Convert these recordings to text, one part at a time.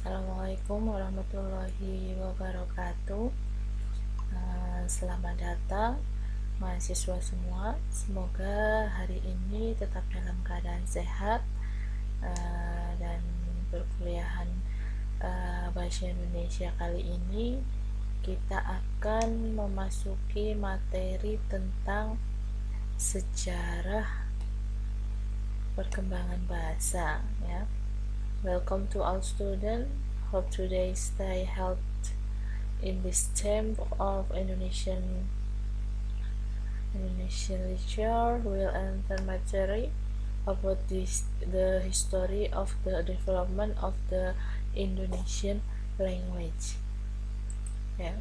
Assalamualaikum warahmatullahi wabarakatuh. Selamat datang mahasiswa semua. Semoga hari ini tetap dalam keadaan sehat dan perkuliahan bahasa Indonesia kali ini kita akan memasuki materi tentang sejarah perkembangan bahasa, ya. Welcome to all students. Hope today stay healthy in this theme of Indonesian literature. We'll enter material about the history of the development of the Indonesian language. Ya.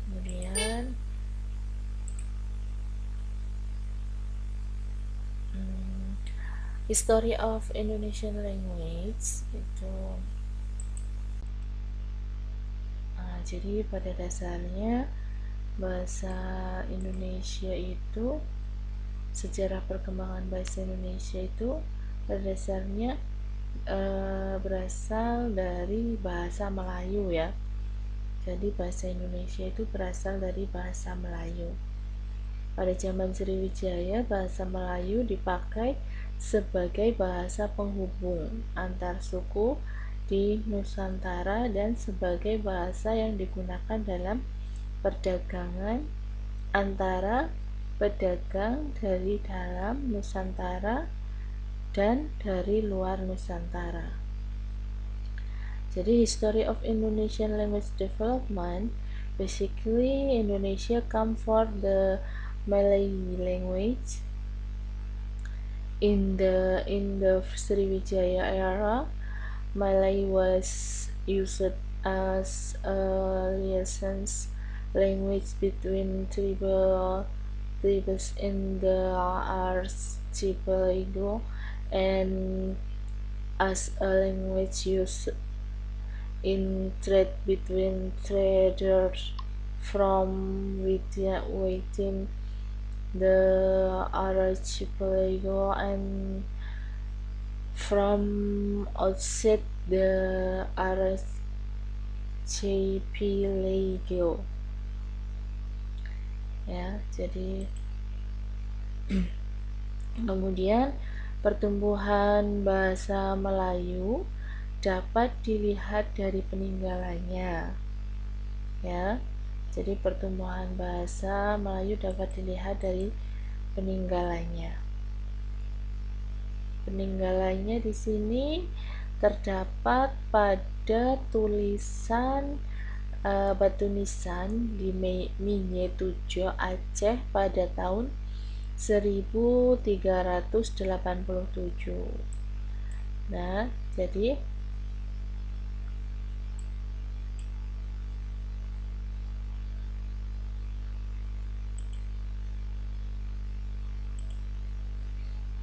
Kemudian history of Indonesian language itu jadi pada dasarnya bahasa Indonesia itu, sejarah perkembangan bahasa Indonesia itu pada dasarnya berasal dari bahasa Melayu, ya. Jadi bahasa Indonesia itu berasal dari bahasa Melayu. Pada zaman Sriwijaya, bahasa Melayu dipakai sebagai bahasa penghubung antar suku di Nusantara dan sebagai bahasa yang digunakan dalam perdagangan antara pedagang dari dalam Nusantara dan dari luar Nusantara. Jadi history of Indonesian language development, basically Indonesia come for the Malay language in the Sriwijaya era. Malay was used as a liaison language between tribes in the archipelago and as a language used in trade between traders from within the archipelago and from outside the archipelago. Ya, jadi kemudian pertumbuhan bahasa Melayu dapat dilihat dari peninggalannya, ya. Jadi pertumbuhan bahasa Melayu dapat dilihat dari peninggalannya. Peninggalannya di sini terdapat pada tulisan batu nisan di Minye Tujo, Aceh pada tahun 1387. Nah, jadi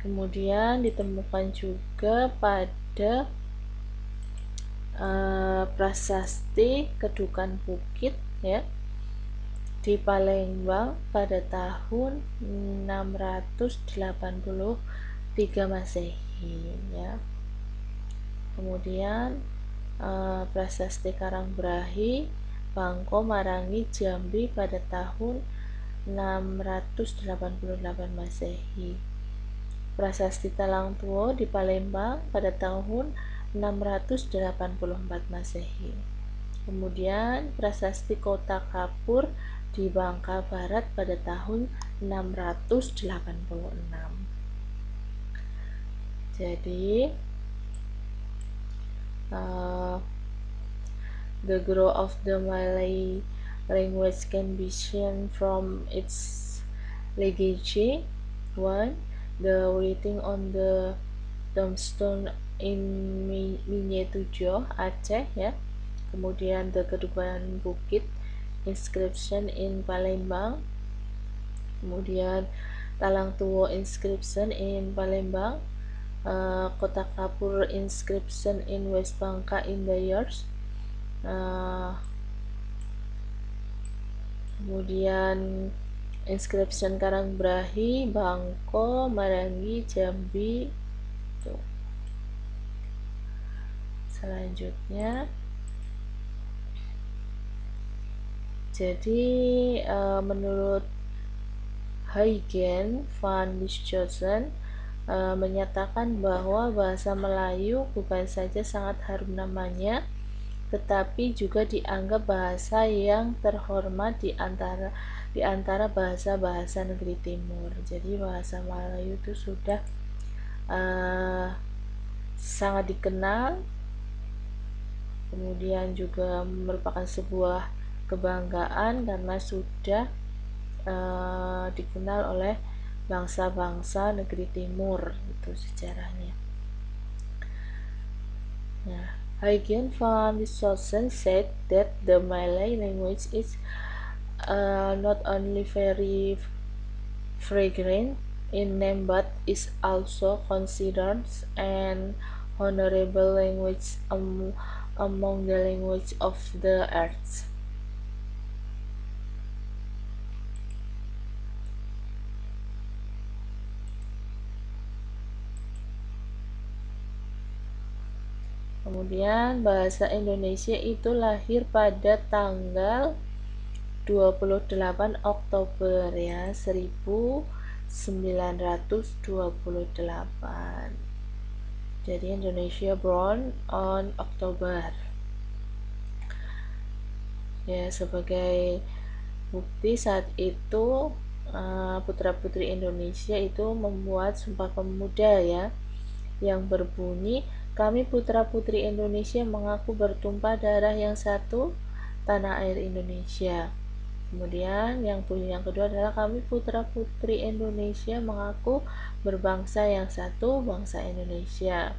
kemudian ditemukan juga pada prasasti Kedukan Bukit, ya, di Palembang pada tahun 683 Masehi, ya. Kemudian prasasti Karangbrahi, Bangko, Marangi, Jambi pada tahun 688 Masehi. Prasasti Talang Tuo di Palembang pada tahun 684 Masehi. Kemudian prasasti Kota Kapur di Bangka Barat pada tahun 686. Jadi the growth of the Malay language can be seen from its legacy. 1. The writing on the tombstone in Minye Tujo, Aceh, ya. Kemudian the Kedukan Bukit inscription in Palembang. Kemudian Talang Tuo inscription in Palembang. Kota Kapur inscription in West Bangka in Bayers. Kemudian inscription Karangbrahi, Bangko, Marangi, Jambi. Tuh. Selanjutnya, jadi menurut Huygens van Bischoften menyatakan bahwa bahasa Melayu bukan saja sangat harum namanya, tetapi juga dianggap bahasa yang terhormat di antara bahasa-bahasa negeri timur. Jadi bahasa Melayu itu sudah sangat dikenal, kemudian juga merupakan sebuah kebanggaan karena sudah dikenal oleh bangsa-bangsa negeri timur itu sejarahnya. Nah, Huygens van Bischoften said that the Malay language is not only very fragrant in name but is also considered an honorable language among the language of the earth. Kemudian bahasa Indonesia itu lahir pada tanggal 28 Oktober ya 1928. Jadi Indonesia born on October. Ya, sebagai bukti saat itu putra-putri Indonesia itu membuat Sumpah Pemuda ya yang berbunyi, kami putra-putri Indonesia mengaku bertumpah darah yang satu, tanah air Indonesia. Kemudian yang bunyi yang kedua adalah kami putra-putri Indonesia mengaku berbangsa yang satu, bangsa Indonesia.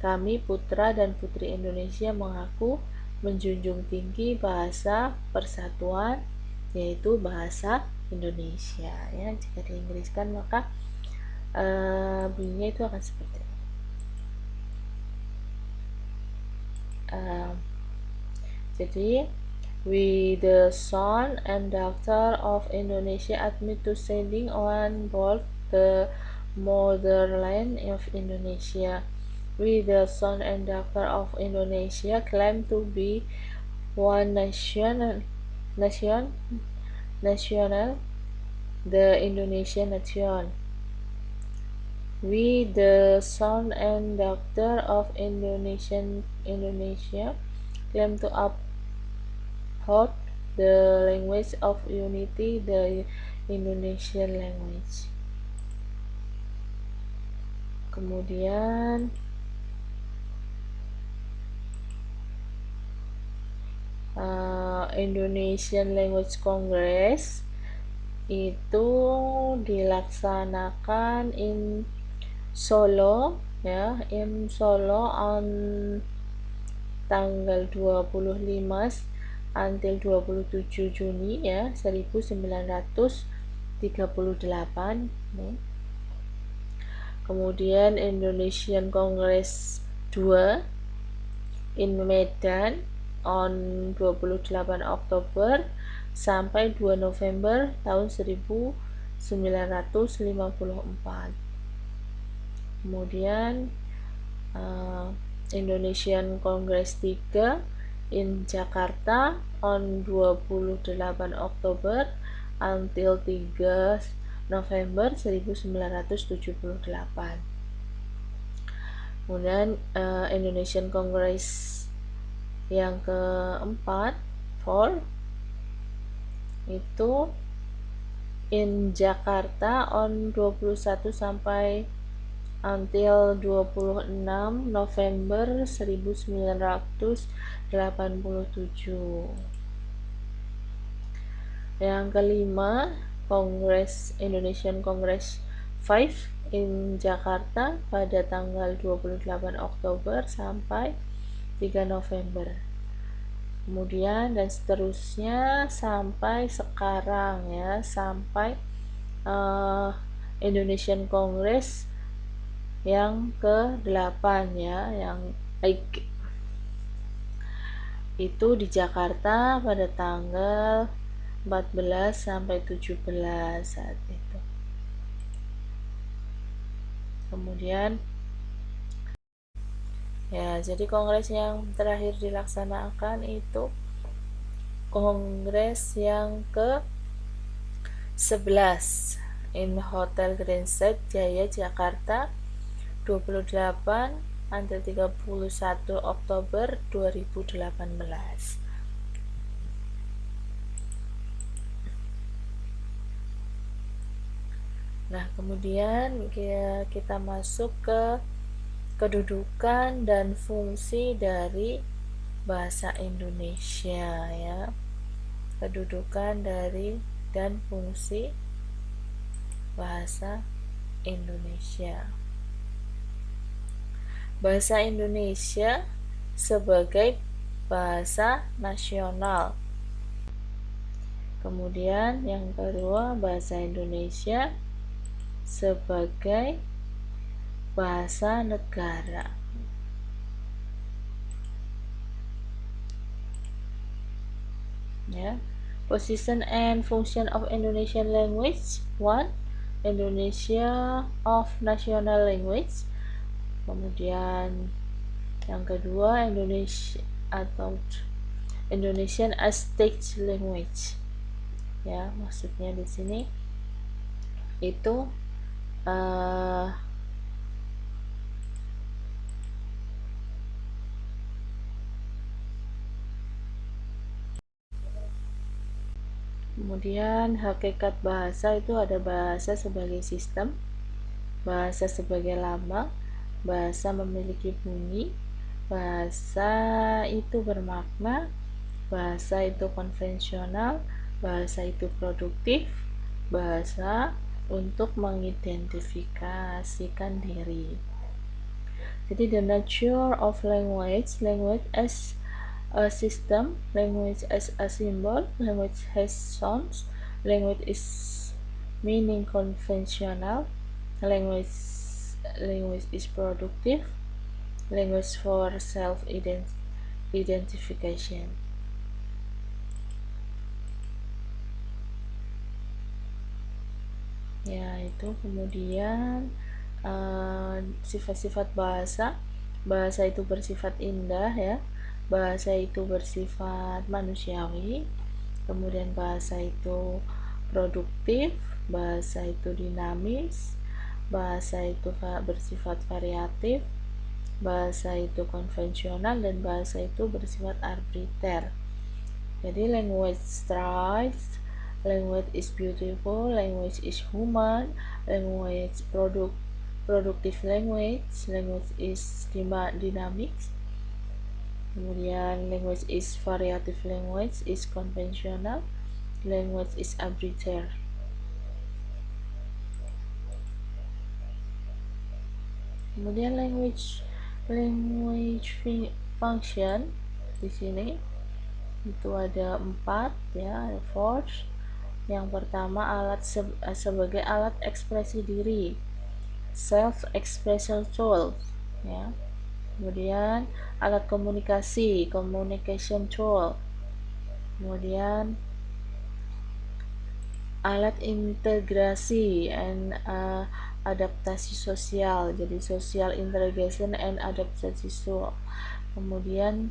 Kami putra dan putri Indonesia mengaku menjunjung tinggi bahasa persatuan, yaitu bahasa Indonesia. Ya, jika diinggriskan maka bunyinya itu akan seperti ini. Jadi, we the son and daughter of Indonesia admit to standing on board the motherland of Indonesia. We the son and daughter of Indonesia claim to be one national, the Indonesian nation. We the son and daughter of Indonesia claim to uphold the language of unity, the Indonesian language. Kemudian Indonesian Language Congress itu dilaksanakan in Solo ya, in Solo on tanggal 25 until 27 Juni ya 1938 nih. Kemudian Indonesian Congress 2 in Medan on 28 Oktober sampai 2 November tahun 1954. Kemudian Indonesian Congress 3 in Jakarta on 28 Oktober until 3 November 1978. Kemudian Indonesian Congress yang keempat 4 itu in Jakarta on 21 sampai until 26 November 1987. Yang kelima, Indonesian Congress 5 in Jakarta pada tanggal 28 Oktober sampai 3 November. Kemudian dan seterusnya sampai sekarang ya, sampai Indonesian Congress yang ke-8 ya, yang itu di Jakarta pada tanggal 14 sampai 17 saat itu. Kemudian Ya, jadi kongres yang terakhir dilaksanakan itu kongres yang ke-11 in Hotel Grand Site Jaya Jakarta 28 sampai 31 Oktober 2018. Nah, kemudian kita masuk ke kedudukan dan fungsi dari bahasa Indonesia ya. Kedudukan dari dan fungsi bahasa Indonesia. Bahasa Indonesia sebagai bahasa nasional. Kemudian yang kedua, bahasa Indonesia sebagai bahasa negara. Ya. Position and function of Indonesian language. 1. Indonesia of national language. Kemudian yang kedua, Indonesia atau Indonesian as state language. Ya, maksudnya di sini itu kemudian hakikat bahasa itu ada bahasa sebagai sistem, bahasa sebagai lambang, bahasa memiliki bunyi, bahasa itu bermakna, bahasa itu konvensional, bahasa itu produktif, bahasa untuk mengidentifikasikan diri. Jadi the nature of language, language as a system, language as a symbol, language has sounds, language is meaning conventional, language is productive, language for self identification. Ya, itu kemudian sifat-sifat bahasa. Bahasa itu bersifat indah ya. Bahasa itu bersifat manusiawi. Kemudian bahasa itu produktif, bahasa itu dinamis, bahasa itu bersifat variatif, bahasa itu konvensional, dan bahasa itu bersifat arbitrter. Jadi language thrives, language is beautiful, language is human, language productive language, language is dynamic, kemudian language is variative, language is conventional, language is arbitrary. Kemudian language function di sini itu ada 4 ya, ada force. Yang pertama sebagai alat ekspresi diri, self expression tool ya. Kemudian alat komunikasi, communication tool. Kemudian alat integrasi and adaptasi sosial, jadi social integration and adaptasi sosial. Kemudian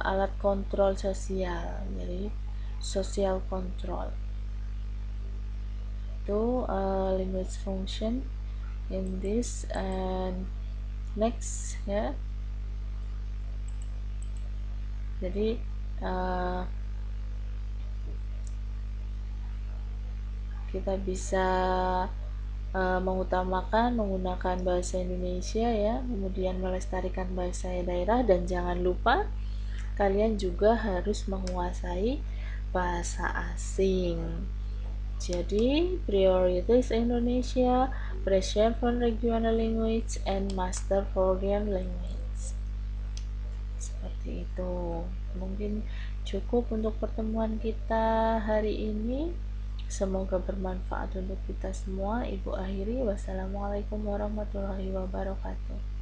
alat kontrol sosial, jadi social control. Itu language function in this. And next ya, jadi kita bisa mengutamakan menggunakan bahasa Indonesia ya, kemudian melestarikan bahasa daerah, dan jangan lupa kalian juga harus menguasai bahasa asing. Jadi prioritas Indonesia, pressure for regional language, and master foreign language. Seperti itu. Mungkin cukup untuk pertemuan kita hari ini. Semoga bermanfaat untuk kita semua. Ibu akhiri, wassalamualaikum warahmatullahi wabarakatuh.